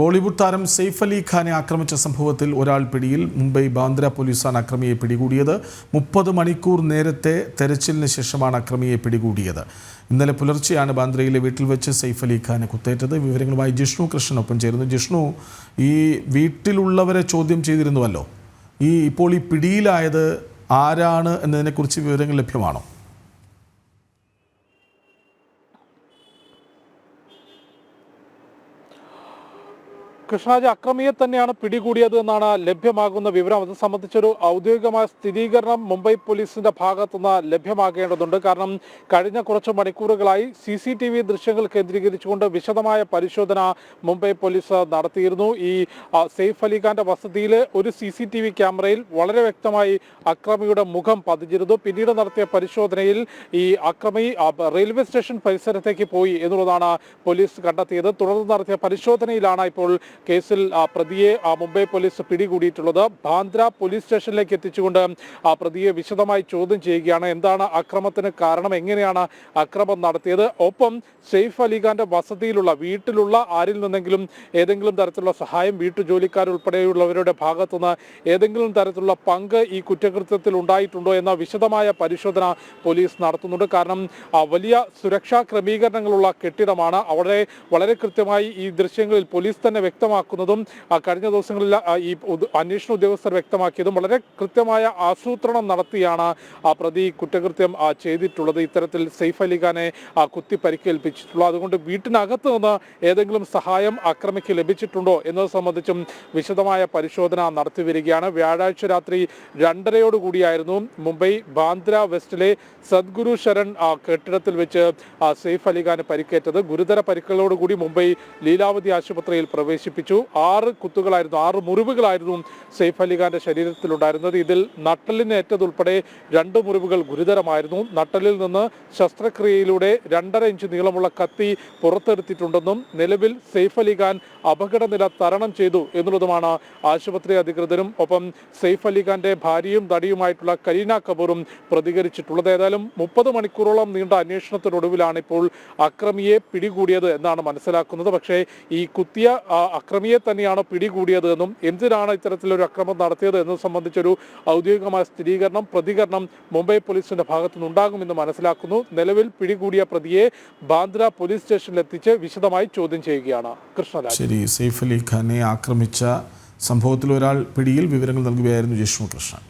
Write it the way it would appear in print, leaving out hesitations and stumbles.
ബോളിവുഡ് താരം സെയ്ഫ് അലി ഖാനെ ആക്രമിച്ച സംഭവത്തിൽ ഒരാൾ പിടിയിൽ. മുംബൈ ബാന്ദ്ര പോലീസാണ് അക്രമിയെ പിടികൂടിയത്. 30 മണിക്കൂർ നേരത്തെ തെരച്ചിലിന് ശേഷമാണ് അക്രമിയെ പിടികൂടിയത്. ഇന്നലെ പുലർച്ചെയാണ് ബാന്ദ്രയിലെ വീട്ടിൽ വെച്ച് സെയ്ഫ് അലി ഖാനെ കുത്തേറ്റത്. വിവരങ്ങളുമായി ജിഷ്ണു കൃഷ്ണനൊപ്പം ചേരുന്നു. ജിഷ്ണു, ഈ വീട്ടിലുള്ളവരെ ചോദ്യം ചെയ്തിരുന്നുവല്ലോ. ഇപ്പോൾ ഈ പിടിയിലായത് ആരാണ് എന്നതിനെക്കുറിച്ച് വിവരങ്ങൾ ലഭ്യമാണോ? കൃഷ്ണരാജ്, അക്രമിയെ തന്നെയാണ് പിടികൂടിയത് എന്നാണ് ലഭ്യമാകുന്ന വിവരം. അത് സംബന്ധിച്ചൊരു ഔദ്യോഗികമായ സ്ഥിരീകരണം മുംബൈ പോലീസിന്റെ ഭാഗത്തുനിന്ന് ലഭ്യമാകേണ്ടതുണ്ട്. കാരണം കഴിഞ്ഞ കുറച്ച് മണിക്കൂറുകളായി CCTV ദൃശ്യങ്ങൾ കേന്ദ്രീകരിച്ചുകൊണ്ട് വിശദമായ പരിശോധന മുംബൈ പോലീസ് നടത്തിയിരുന്നു. ഈ സെയ്ഫ് അലി ഖാന്റെ വസതിയിൽ ഒരു CCTV ക്യാമറയിൽ വളരെ വ്യക്തമായി അക്രമിയുടെ മുഖം പതിഞ്ഞിരുന്നു. പിന്നീട് നടത്തിയ പരിശോധനയിൽ ഈ അക്രമി റെയിൽവേ സ്റ്റേഷൻ പരിസരത്തേക്ക് പോയി എന്നുള്ളതാണ് പോലീസ് കണ്ടെത്തിയത്. തുടർന്ന് നടത്തിയ പരിശോധനയിലാണ് ഇപ്പോൾ കേസിൽ പ്രതിയെ മുംബൈ പോലീസ് പിടികൂടിയിട്ടുള്ളത്. ബാന്ദ്ര പോലീസ് സ്റ്റേഷനിലേക്ക് എത്തിച്ചുകൊണ്ട് പ്രതിയെ വിശദമായി ചോദ്യം ചെയ്യുകയാണ്. എന്താണ് അക്രമത്തിന് കാരണം, എങ്ങനെയാണ് അക്രമം നടത്തിയത്, ഒപ്പം സെയ്ഫ് അലി ഖാന്റെ വസതിയിലുള്ള വീട്ടിലുള്ള ആരിൽ നിന്നെങ്കിലും ഏതെങ്കിലും തരത്തിലുള്ള സഹായം, വീട്ടുജോലിക്കാരുൾപ്പെടെയുള്ളവരുടെ ഭാഗത്തുനിന്ന് ഏതെങ്കിലും തരത്തിലുള്ള പങ്ക് ഈ കുറ്റകൃത്യത്തിൽ ഉണ്ടായിട്ടുണ്ടോ എന്ന വിശദമായ പരിശോധന പോലീസ് നടത്തുന്നുണ്ട്. കാരണം വലിയ സുരക്ഷാ ക്രമീകരണങ്ങളുള്ള കെട്ടിടമാണ്. അവിടെ വളരെ കൃത്യമായി ഈ ദൃശ്യങ്ങളിൽ പോലീസ് തന്നെ വ്യക്തമാക്കുന്നതും കഴിഞ്ഞ ദിവസങ്ങളിൽ ഈ അന്വേഷണ ഉദ്യോഗസ്ഥർ വ്യക്തമാക്കിയതും വളരെ കൃത്യമായ ആസൂത്രണം നടത്തിയാണ് പ്രതി കുറ്റകൃത്യം ചെയ്തിട്ടുള്ളത്. ഇത്തരത്തിൽ സെയ്ഫ് അലി ഖാനെ കുത്തി പരിക്കേൽപ്പിച്ചിട്ടുള്ളത്. അതുകൊണ്ട് വീട്ടിനകത്ത് നിന്ന് ഏതെങ്കിലും സഹായം അക്രമിക്ക് ലഭിച്ചിട്ടുണ്ടോ എന്നത് സംബന്ധിച്ചും വിശദമായ പരിശോധന നടത്തി വരികയാണ്. വ്യാഴാഴ്ച രാത്രി 2:30 മുംബൈ ബാന്ദ്ര വെസ്റ്റിലെ സദ്ഗുരു ശരൺ കെട്ടിടത്തിൽ വെച്ച് സെയ്ഫ് അലി ഖാന് പരിക്കേറ്റത്. ഗുരുതര പരിക്കുകളോടുകൂടി മുംബൈ ലീലാവതി ആശുപത്രിയിൽ പ്രവേശിപ്പിച്ചു. 6 കുത്തുകളായിരുന്നു, 6 മുറിവുകളായിരുന്നു സെയ്ഫ് അലി ഖാന്റെ ശരീരത്തിലുണ്ടായിരുന്നത്. ഇതിൽ നട്ടലിനേറ്റതുൾപ്പെടെ 2 മുറിവുകൾ ഗുരുതരമായിരുന്നു. നട്ടലിൽ നിന്ന് ശസ്ത്രക്രിയയിലൂടെ 2.5 ഇഞ്ച് നീളമുള്ള കത്തി പുറത്തെടുത്തിട്ടുണ്ടെന്നും നിലവിൽ സെയ്ഫ് അലി ഖാൻ അപകടനില തരണം ചെയ്തു എന്നുള്ളതുമാണ് ആശുപത്രി അധികൃതരും ഒപ്പം സെയ്ഫ് അലി ഖാന്റെ ഭാര്യയും നടിയുമായിട്ടുള്ള കരീന കപൂറും പ്രതികരിച്ചിട്ടുള്ളത്. ഏതായാലും 30 മണിക്കൂറോളം നീണ്ട അന്വേഷണത്തിനൊടുവിലാണ് ഇപ്പോൾ അക്രമിയെ പിടികൂടിയത് എന്നാണ് മനസ്സിലാക്കുന്നത്. പക്ഷേ ഈ കുത്തിയ അക്രമിയെ തന്നെയാണ് പിടികൂടിയത് എന്നും എന്തിനാണ് ഇത്തരത്തിലൊരു അക്രമം നടത്തിയത് എന്നത് സംബന്ധിച്ചൊരു ഔദ്യോഗികമായ സ്ഥിരീകരണം, പ്രതികരണം മുംബൈ പോലീസിന്റെ ഭാഗത്തുനിന്ന് ഉണ്ടാകുമെന്ന് മനസ്സിലാക്കുന്നു. നിലവിൽ പിടികൂടിയ പ്രതിയെ ബാന്ദ്ര പോലീസ് സ്റ്റേഷനിൽ എത്തിച്ച് വിശദമായി ചോദ്യം ചെയ്യുകയാണ്. കൃഷ്ണരാജ്. ശരി, സെയ്ഫ് അലി ഖാനെ ആക്രമിച്ച സംഭവത്തിൽ ഒരാൾ പിടിയിൽ. വിവരങ്ങൾ നൽകുകയായിരുന്നു ജിഷ്ണു കൃഷ്ണൻ.